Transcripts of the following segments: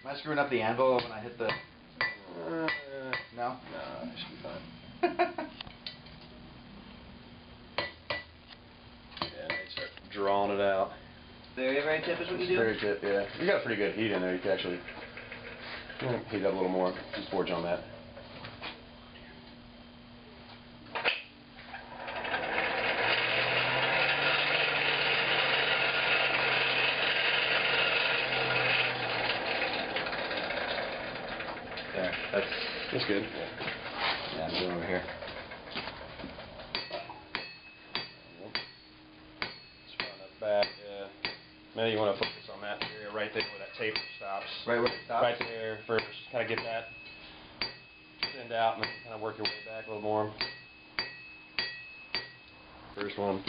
Am I screwing up the anvil when I hit the... No? No, it should be fine. Yeah, they start drawing it out. Very tip is what you do? Very tip, yeah. You got a pretty good heat in there. You can actually heat up a little more. Just forge on that. There, that's good. Yeah, I'm doing over here. Just run up back. Maybe you want to focus on that area right there where that taper stops. Right where it stops? Right there first. Kind of get that thinned out and then kind of work your way back a little more. First one.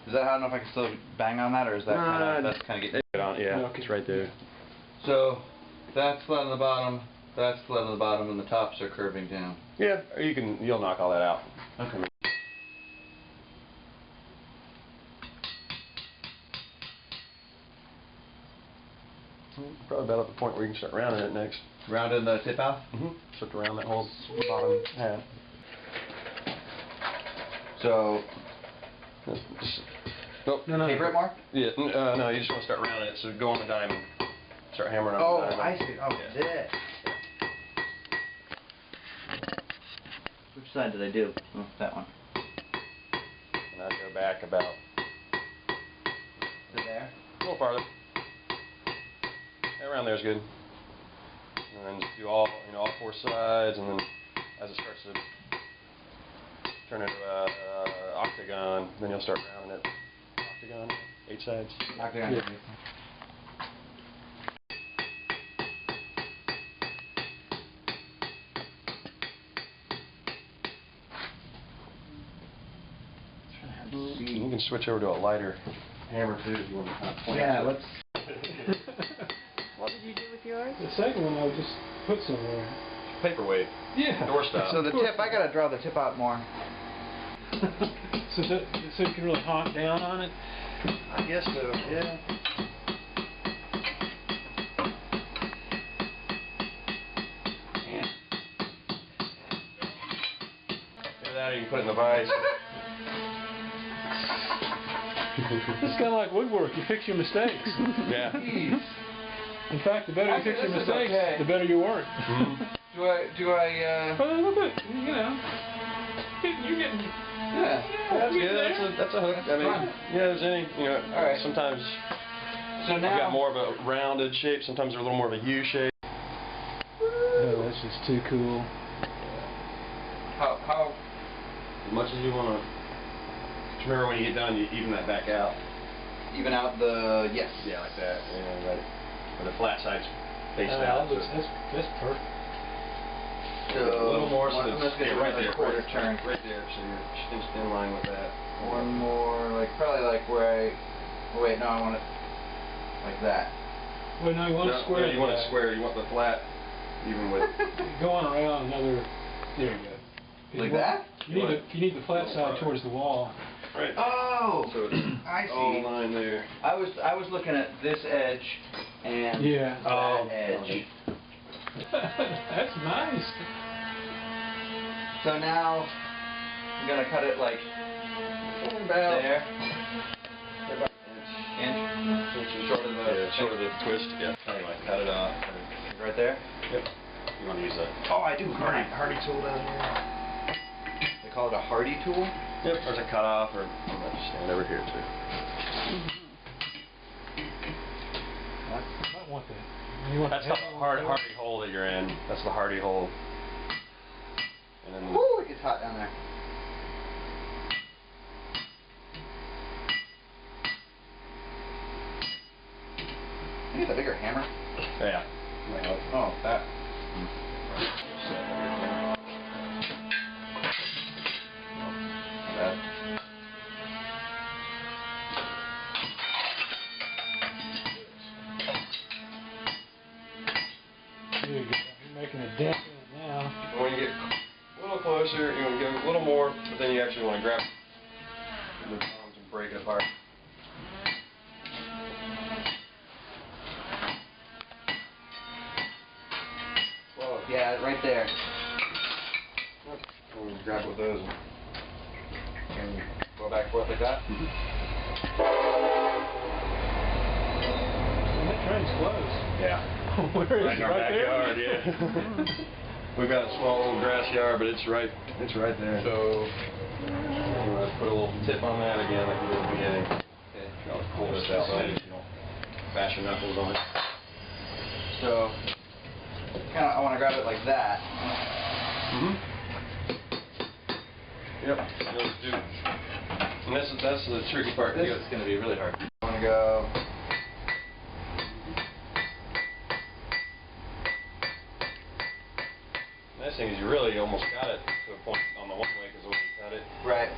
Is that hot enough I can still bang on that, or is that kind of getting it on? Yeah, no, it's right there. So that's flat on the bottom, that's flat on the bottom, and the tops are curving down. Yeah, or you'll knock all that out. Okay. Probably about at the point where you can start rounding it next. Rounding the tip out? Start to round that whole bottom half. So, nope. No. Taper it more? Yeah, no, you just want to start rounding it, so go on the diamond. Start hammering on the diamond. I see. Oh, yeah. this. Which side did I do? Oh, that one. And I'd go back about... To there? A little farther. Yeah, around there is good. And then do all four sides, and then as it starts to turn into an octagon, then you'll start rounding it. Octagon, 8 sides. Octagon. Yeah. You can switch over to a lighter hammer too if you want to kind of point. Yeah, let's... What did you do with yours? The second one I'll just put somewhere. Paperweight. Yeah. Doorstop. So the tip, I gotta draw the tip out more. so you can really honk down on it? I guess so, yeah. Either that or you can put it in the vise. It's kind of like woodwork. You fix your mistakes. Yeah. Jeez. In fact, the better you fix your mistakes, the better you work. Do I, Well, look at, you're getting... Yeah. That's good. That's a hook. I mean, yeah, there's any, Alright. sometimes So now... you've got more of a rounded shape, sometimes they're a little more of a U shape. Oh, that's just too cool. How... As much as you want to. Remember when you get done, you even that back out. Even out the... Yes. Yeah, like that. Yeah, right. Where the flat side's faced out. That's perfect. So, a little more, so I'm just gonna right run there, a quarter turn. Right there, so you're in line with that. One more, probably where I... Oh, wait, no, I want it like that. Well, no, you want it square. You want it square. You want the flat, even with... Going around another... There you go. Like that? You need the flat side towards the wall. Right. Oh! So it's I see. all line there. I was looking at this edge and that edge. That's nice. So now I'm gonna cut it like About there. about Inch. Short of the short of the twist. Yeah. Anyway, cut it off. Right there. Yep. You want to use that? Oh, I do. Hardy tool down here. They call it a Hardy tool. Yep. Or a cut off, or I'm going to stand over here too. I might want that. That's the hardy hole that you're in. That's the hardy hole. And then. Woo! It gets hot down there. get the bigger hammer? Yeah. Oh, that. Bad. There you go. You're making a dent in it now. When you get a little closer, you want to go a little more, but then you actually want to grab the tongs and break it apart. Whoa, yeah, right there. We'll grab it with those And go back and forth like that. And that train's close. Yeah. Where is Right it? in our Right backyard, there? yeah. We've got a small little grass yard, but it's right there. So, Let's put a little tip on that again, like we did at the beginning. okay. I'll pull this out so you don't bash your knuckles on it. So, kind of, I want to grab it like that. Yep. Those do. And that's the tricky part. This is going to be really hard. I want to go. The nice thing is you really almost got it to a point on the one way because when you cut it. Right.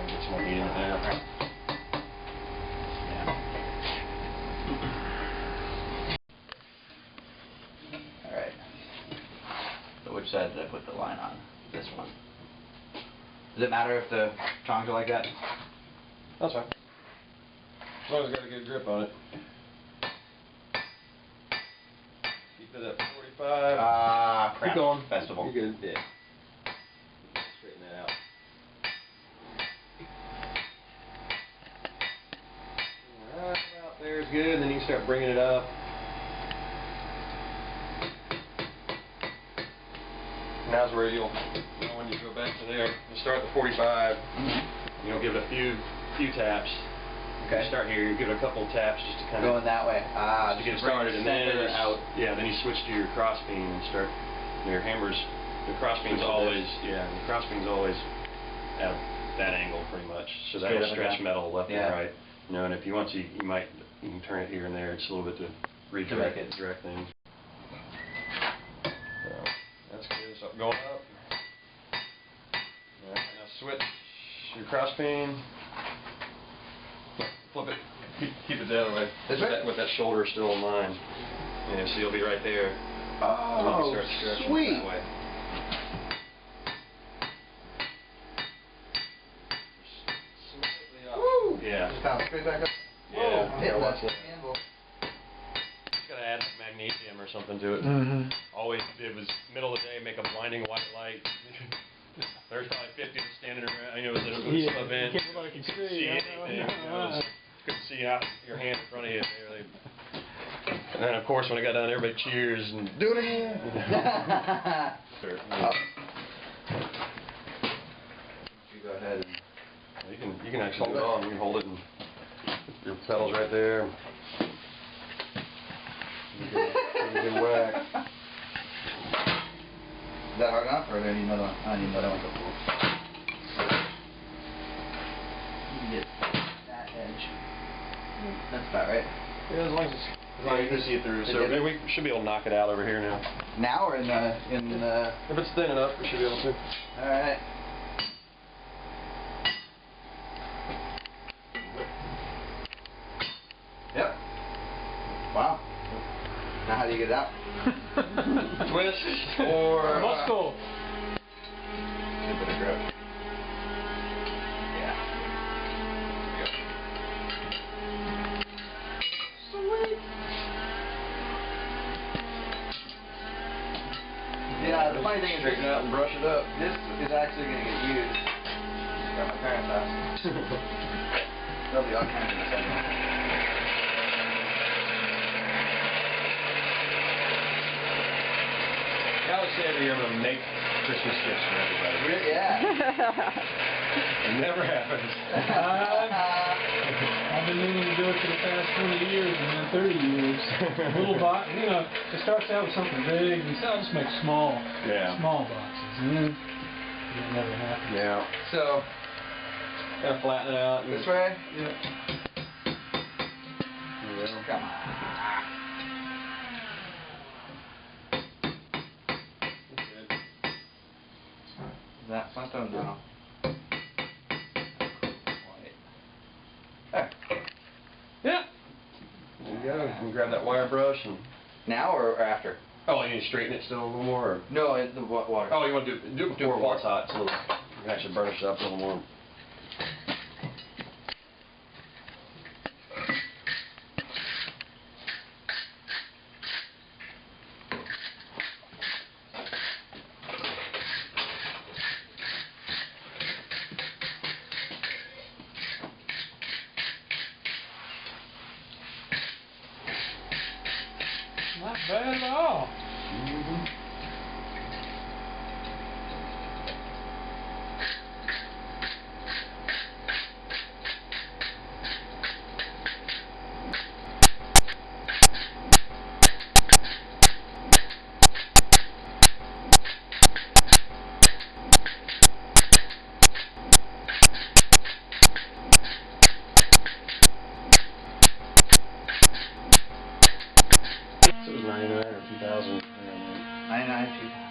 Get some more meat in there. Alright. So which side did I put the line on? This one. Does it matter if the tongs are like that? That's fine. As long as it's got a good grip on it. Keep it at 45. Ah, crap. Keep going. Festival. You're good. Yeah. Straighten that out. Right about there is good. Then you can start bringing it up. Now's where you'll, when you go back to there, you start at the 45. You'll give it a few taps. Okay. You start here, you give it a couple taps just to kind of Going that way. Ah, to just get to bring started, the and then center out. Yeah, then you switch to your crossbeam and start your hammers. The crossbeam's Switch to always the crossbeam's always at that angle pretty much, so Straight that'll up and stretch down. metal left Yeah. and right. You know, and if you want to, you can turn it here and there just a little bit to redirect it. direct things. So that's good. So going up. Alright, now switch your crossbeam. Flip it. Keep it the other way. This way? With that shoulder still in line. Yeah, so you'll be right there. Oh, Start stretching sweet. that way. Slightly up. Woo! Yeah. Just bounce straight back up. Yeah. Whoa, hitting watch the that. handle. Just gotta add some magnesium or something to it. Mm-hmm. Always, it was middle of the day, make a blinding white light. There's probably 50 standing around. You know, it was Yeah, an event. everybody can Couldn't see, I anything. know. You know, it was, couldn't see out your hand in front of you. Barely. And then, of course, when it got done, everybody cheers and do it again. You go ahead and You can actually do it all. You can hold it and your pedal's right there. You can whack. Is that hard enough, or do I need another one? I need another one. You can get that edge. That's about right. Yeah, as long as you can see it through. So maybe we should be able to knock it out over here now. Now or in the If it's thin enough, we should be able to. All right. Yep. Wow. Now how do you get it out? Twist or Muscle. Get a bit of grip. Yeah. Sweet. Yeah, the funny thing is, straighten it out and brush it up. this is actually going to get used at my parents' house. There'll be all kinds of stuff. I always say every year I'm going to make Christmas gifts for everybody. Yeah. It never happens. I've been willing to do it for the past 20 years and then 30 years. Little box, you know, it starts out with something big, and so I'll just make small boxes, and then it never happens. Yeah. So, Kind of flatten it out. this way? Yeah. Come on. Is that something? No. There. Yeah. There you go. You can grab that wire brush and. Now or after? Oh, you need to straighten it still a little more? Or? No, the water. Oh, you want to do it before it's hot. So you can actually burnish it up a little more. Not bad at all. So it was 99 or 2000. 99,